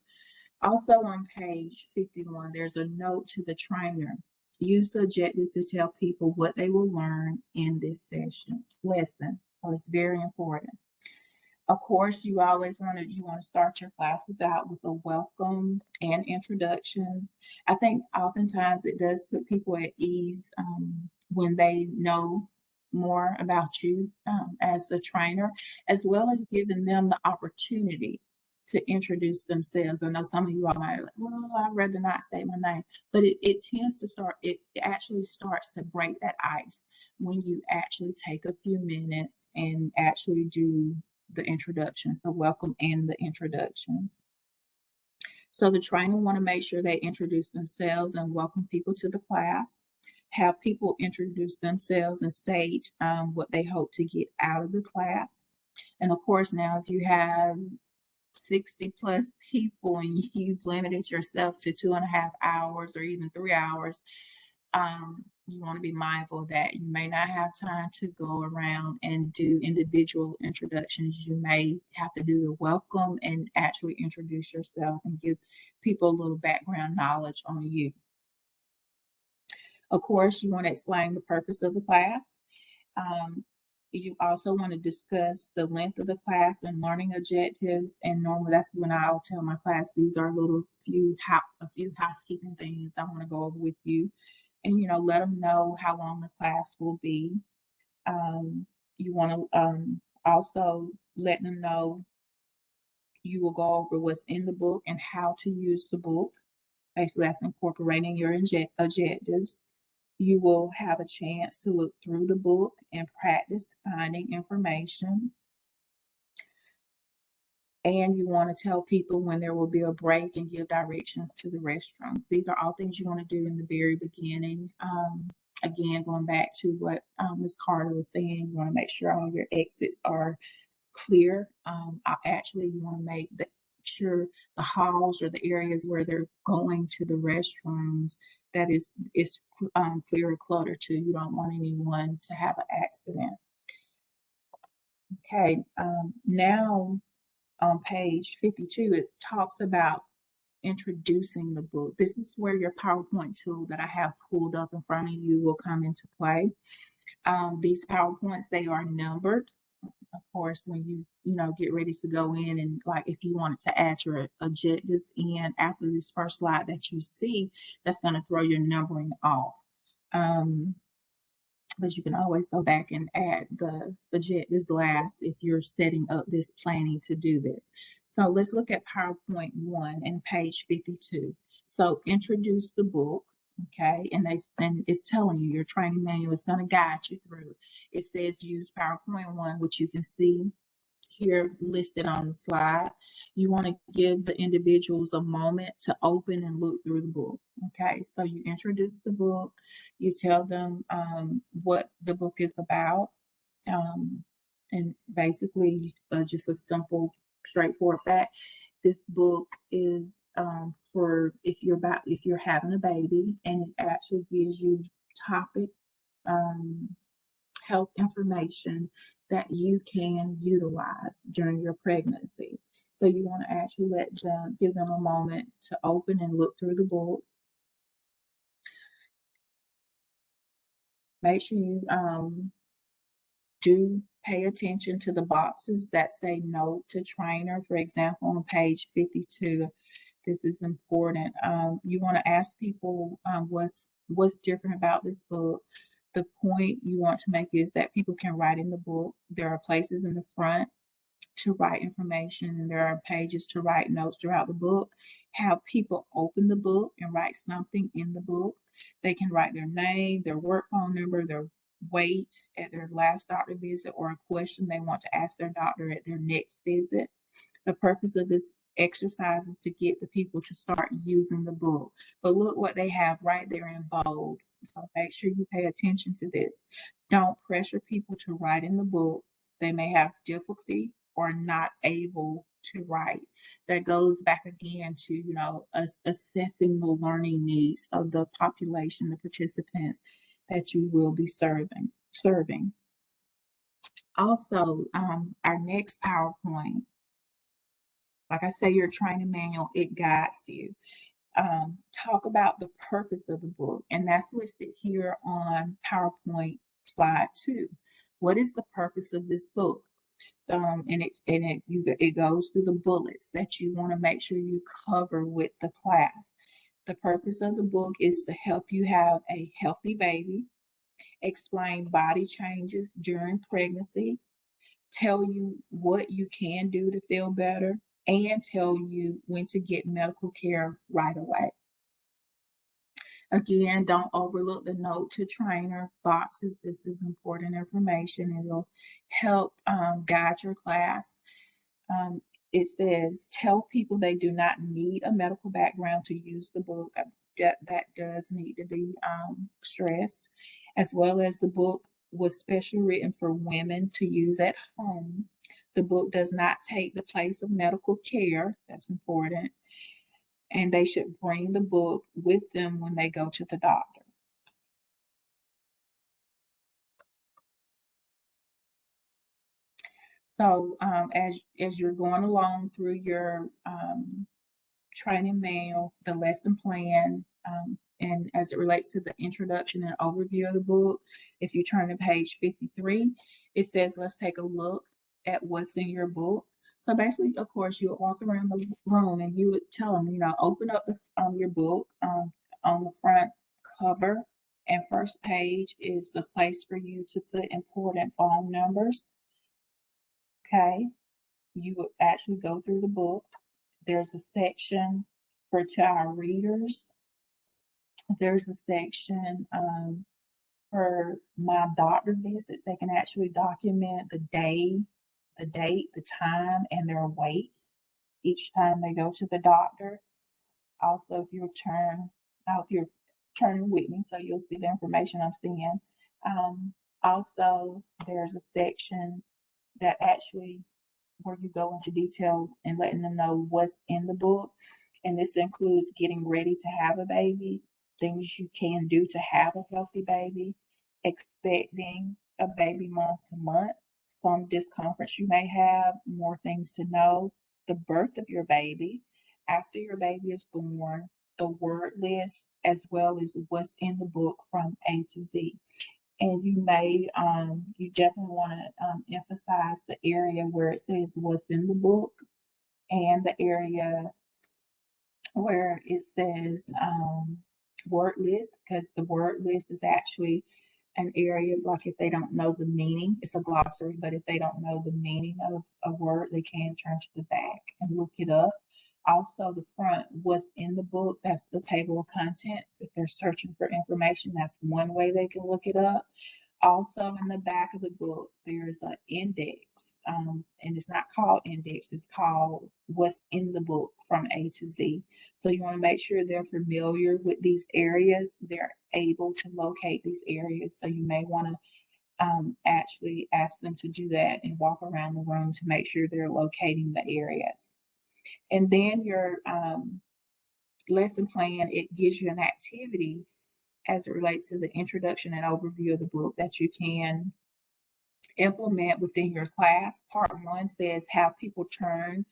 Also on page 51, there's a note to the trainer. Use the objectives to tell people what they will learn in this lesson. So it's very important. Of course, you always want to start your classes out with a welcome and introductions. I think oftentimes it does put people at ease when they know more about you as the trainer, as well as giving them the opportunity to introduce themselves. I know some of you all might be like, well, I'd rather not state my name, but it tends to start, it actually starts to break that ice when you actually take a few minutes and actually do the introductions, the welcome and the introductions. So the trainer want to make sure they introduce themselves and welcome people to the class. Have people introduce themselves and state what they hope to get out of the class. And of course, now if you have 60 plus people and you've limited yourself to 2.5 hours or even 3 hours, you want to be mindful of that. You may not have time to go around and do individual introductions. You may have to do the welcome and actually introduce yourself and give people a little background knowledge on you. Of course, you want to explain the purpose of the class. You also want to discuss the length of the class and learning objectives. And normally that's when I'll tell my class, these are a few housekeeping things I want to go over with you. And, let them know how long the class will be. You want to also let them know you will go over what's in the book and how to use the book. Basically, that's incorporating your objectives. You will have a chance to look through the book and practice finding information. And you want to tell people when there will be a break and give directions to the restrooms. These are all things you want to do in the very beginning. Again, going back to what Ms. Carter was saying, you want to make sure all your exits are clear. Actually, you want to make sure the halls or the areas where they're going to the restrooms that is clear or cluttered too. You don't want anyone to have an accident. Okay, now on page 52, it talks about introducing the book. This is where your PowerPoint tool that I have pulled up in front of you will come into play. These PowerPoints, they are numbered. Of course, when you get ready to go in and if you wanted to add your objectives in after this first slide that you see, that's going to throw your numbering off. But you can always go back and add the objectives last if you're setting up this planning to do this. So let's look at PowerPoint 1 and page 52. So introduce the book. Okay, and it's telling you your training manual is going to guide you through. It says use PowerPoint 1, which you can see here listed on the slide. You want to give the individuals a moment to open and look through the book. Okay, so you introduce the book, you tell them what the book is about, and basically just a simple, straightforward fact. This book is for if you're having a baby, and it actually gives you topic health information that you can utilize during your pregnancy. So you want to actually give them a moment to open and look through the book. Make sure you do pay attention to the boxes that say note to trainer. For example, on page 52, this is important. You want to ask people what's different about this book. The point you want to make is that people can write in the book. There are places in the front to write information, and there are pages to write notes throughout the book. Have people open the book and write something in the book. They can write their name, their work phone number, their weight at their last doctor visit, or a question they want to ask their doctor at their next visit. The purpose of this exercise is to get the people to start using the book. But look what they have right there in bold. So make sure you pay attention to this. Don't pressure people to write in the book. They may have difficulty or not able to write. That goes back again to, assessing the learning needs of the population, the participants that you will be serving. Also, our next PowerPoint, like I say, your training manual, it guides you. Talk about the purpose of the book, and that's listed here on PowerPoint slide 2. What is the purpose of this book? It goes through the bullets that you want to make sure you cover with the class. The purpose of the book is to help you have a healthy baby, explain body changes during pregnancy, tell you what you can do to feel better, and tell you when to get medical care right away. Again, don't overlook the note to trainer boxes. This is important information. It'll help guide your class. It says, tell people they do not need a medical background to use the book. That does need to be stressed, as well as the book was specially written for women to use at home. The book does not take the place of medical care. That's important. And they should bring the book with them when they go to the doctor. So as you're going along through your training manual, the lesson plan, and as it relates to the introduction and overview of the book, if you turn to page 53, it says, let's take a look at what's in your book. So basically, of course, you would walk around the room and you would tell them, open up your book on the front cover, and first page is the place for you to put important phone numbers. Okay, you would actually go through the book. There's a section to our readers. There's a section for my doctor visits. They can actually document the day, the date, the time, and their weight each time they go to the doctor. Also, if you I hope you're turning with me so you'll see the information I'm seeing. Also, there's a section that actually where you go into detail and letting them know what's in the book. And this includes getting ready to have a baby, things you can do to have a healthy baby, expecting a baby month to month, some discomforts you may have, more things to know, the birth of your baby, after your baby is born, the word list, as well as what's in the book from A to Z. And you definitely want to emphasize the area where it says what's in the book, and the area where it says word list, because the word list is actually an area, like if they don't know the meaning, it's a glossary, but if they don't know the meaning of a word, they can turn to the back and look it up. Also, the front, what's in the book, that's the table of contents. If they're searching for information, that's one way they can look it up. Also, in the back of the book, there's an index, and it's not called index, it's called what's in the book from A to Z. So you want to make sure they're familiar with these areas, they're able to locate these areas. So you may want to actually ask them to do that and walk around the room to make sure they're locating the areas. And then your lesson plan, it gives you an activity as it relates to the introduction and overview of the book that you can implement within your class. Part 1 says have people turn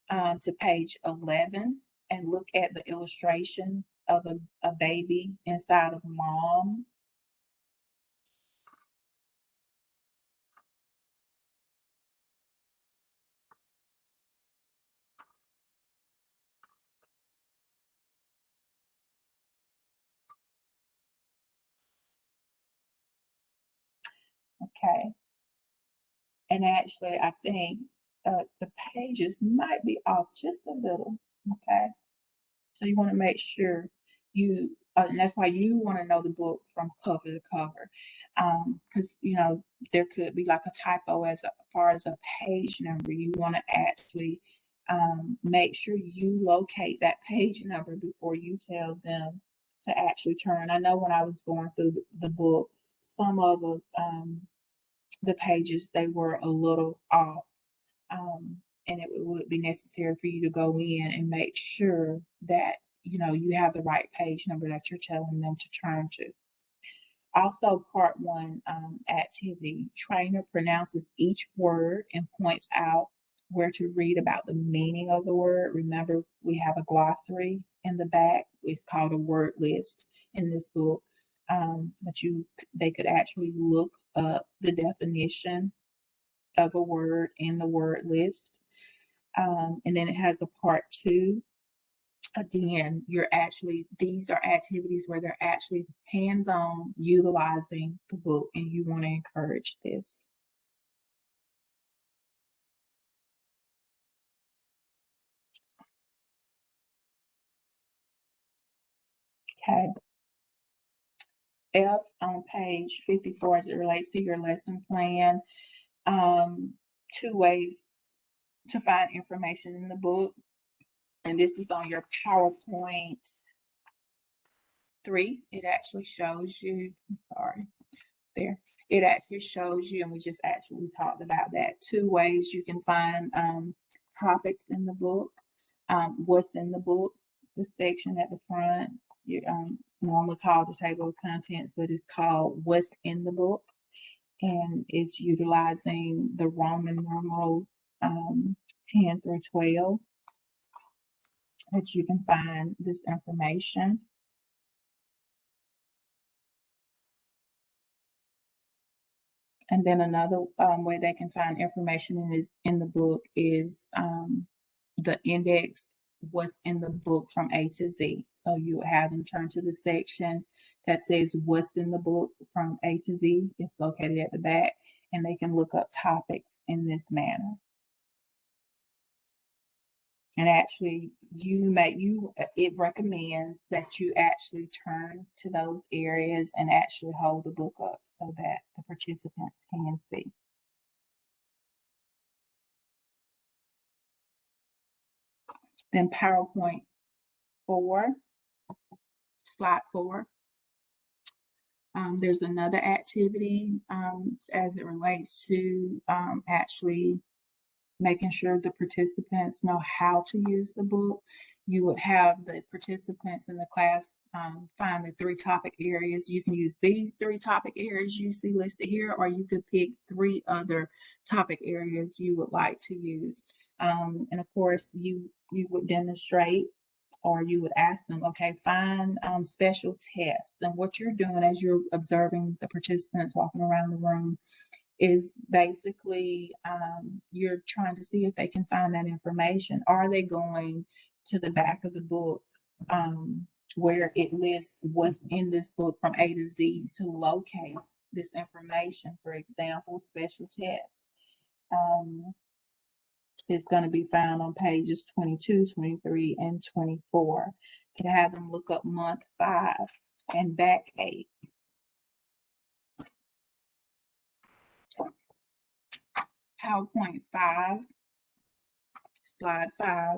to page 11 and look at the illustration of a baby inside of mom. Okay. And actually, I think the pages might be off just a little. Okay. So you want to make sure and that's why you want to know the book from cover to cover. Because, there could be like a typo as far as a page number. You want to actually make sure you locate that page number before you tell them to actually turn. I know when I was going through the book, some of the pages, they were a little off. And it would be necessary for you to go in and make sure that you have the right page number that you're telling them to turn to. Also, part 1 activity, trainer pronounces each word and points out where to read about the meaning of the word. Remember, we have a glossary in the back. It's called a word list in this book. But they could actually look up the definition of a word in the word list. And then it has a part 2. Again, these are activities where they're actually hands-on utilizing the book, and you want to encourage this. Okay. F on page 54, as it relates to your lesson plan, 2 ways to find information in the book. And this is on your PowerPoint 3. It actually shows you, there. It actually shows you, and we just actually talked about that, 2 ways you can find topics in the book. What's in the book, the section at the front, you normally called the table of contents, but it's called what's in the book. and it's utilizing the Roman numerals 10 through 12 that you can find this information. And then another way they can find information in the book is the index, what's in the book from A to Z. So you have them turn to the section that says what's in the book from A to Z. It's located at the back, and they can look up topics in this manner. And actually, it recommends that you actually turn to those areas and actually hold the book up so that the participants can see. Then PowerPoint 4, slide 4. There's another activity as it relates to actually making sure the participants know how to use the book. You would have the participants in the class find the 3 topic areas. You can use these 3 topic areas you see listed here, or you could pick 3 other topic areas you would like to use. And of course, you would demonstrate, or you would ask them, okay, find special tests. And what you're doing as you're observing the participants walking around the room is basically you're trying to see if they can find that information. Are they going to the back of the book where it lists what's in this book from A to Z to locate this information? For example, special tests. It's going to be found on pages 22, 23, and 24. You can have them look up month 5 and back 8. PowerPoint 5, slide 5,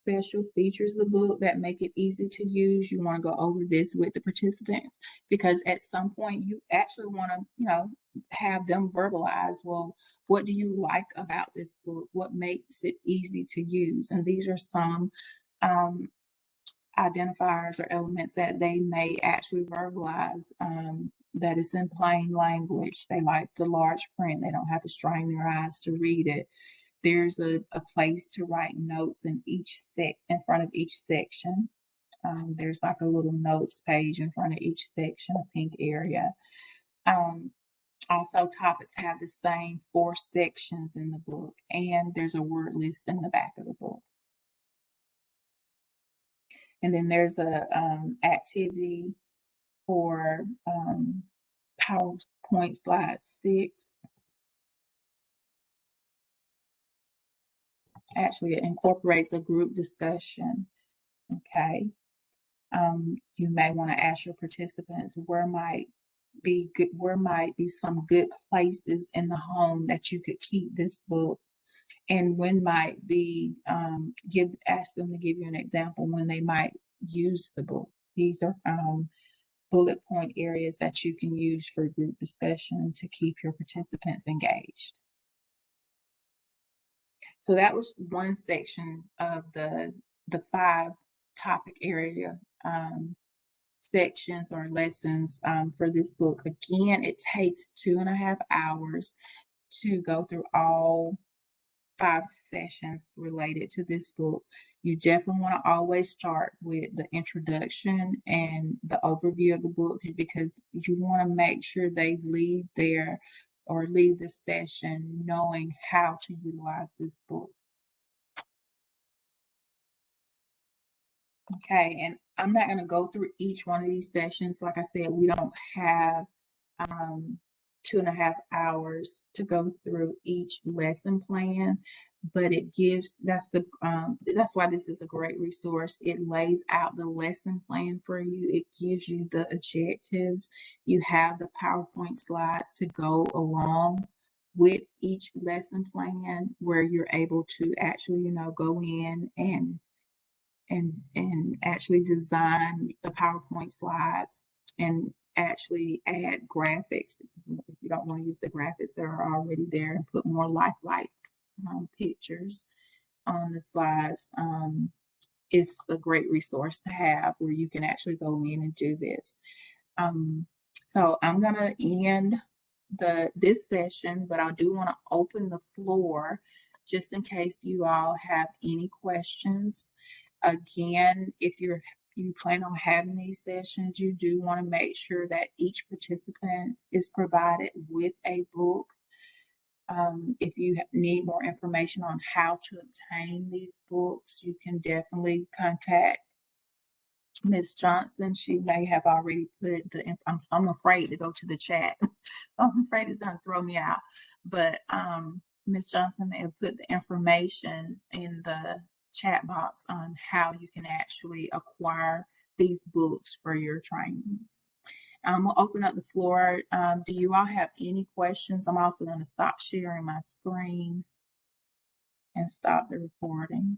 special features of the book that make it easy to use. You want to go over this with the participants, because at some point you actually want to, have them verbalize, well, what do you like about this book? What makes it easy to use? And these are some identifiers or elements that they may actually verbalize, that it's in plain language. They like the large print. They don't have to strain their eyes to read it. There's a place to write notes in front of each section. There's like a little notes page in front of each section, a pink area. Also, topics have the same 4 sections in the book, and there's a word list in the back of the book. And then there's a activity for PowerPoint slide 6. Actually, it incorporates a group discussion. Okay. You may want to ask your participants where might be some good places in the home that you could keep this book, and when might be ask them to give you an example when they might use the book. These are bullet point areas that you can use for group discussion to keep your participants engaged. So that was one section of the 5 topic area sections or lessons for this book. Again, it takes 2.5 hours to go through all 5 sessions related to this book. You definitely want to always start with the introduction and the overview of the book, because you want to make sure they leave the session knowing how to utilize this book. Okay, and I'm not going to go through each one of these sessions. Like I said, we don't have 2.5 hours to go through each lesson plan, but that's why this is a great resource. It lays out the lesson plan for you. It gives you the objectives. You have the PowerPoint slides to go along with each lesson plan, where you're able to actually, go in and actually design the PowerPoint slides and actually add graphics. If you don't want to use the graphics that are already there, and put more lifelike pictures on the slides, it's a great resource to have where you can actually go in and do this. So I'm going to end this session, but I do want to open the floor just in case you all have any questions. Again, if you plan on having these sessions, you do want to make sure that each participant is provided with a book. If you need more information on how to obtain these books, you can definitely contact Ms. Johnson. She may have already put I'm afraid to go to the chat. I'm afraid it's gonna throw me out. But Ms. Johnson may have put the information in the chat box on how you can actually acquire these books for your trainings. We'll open up the floor. Do you all have any questions? I'm also going to stop sharing my screen and stop the recording.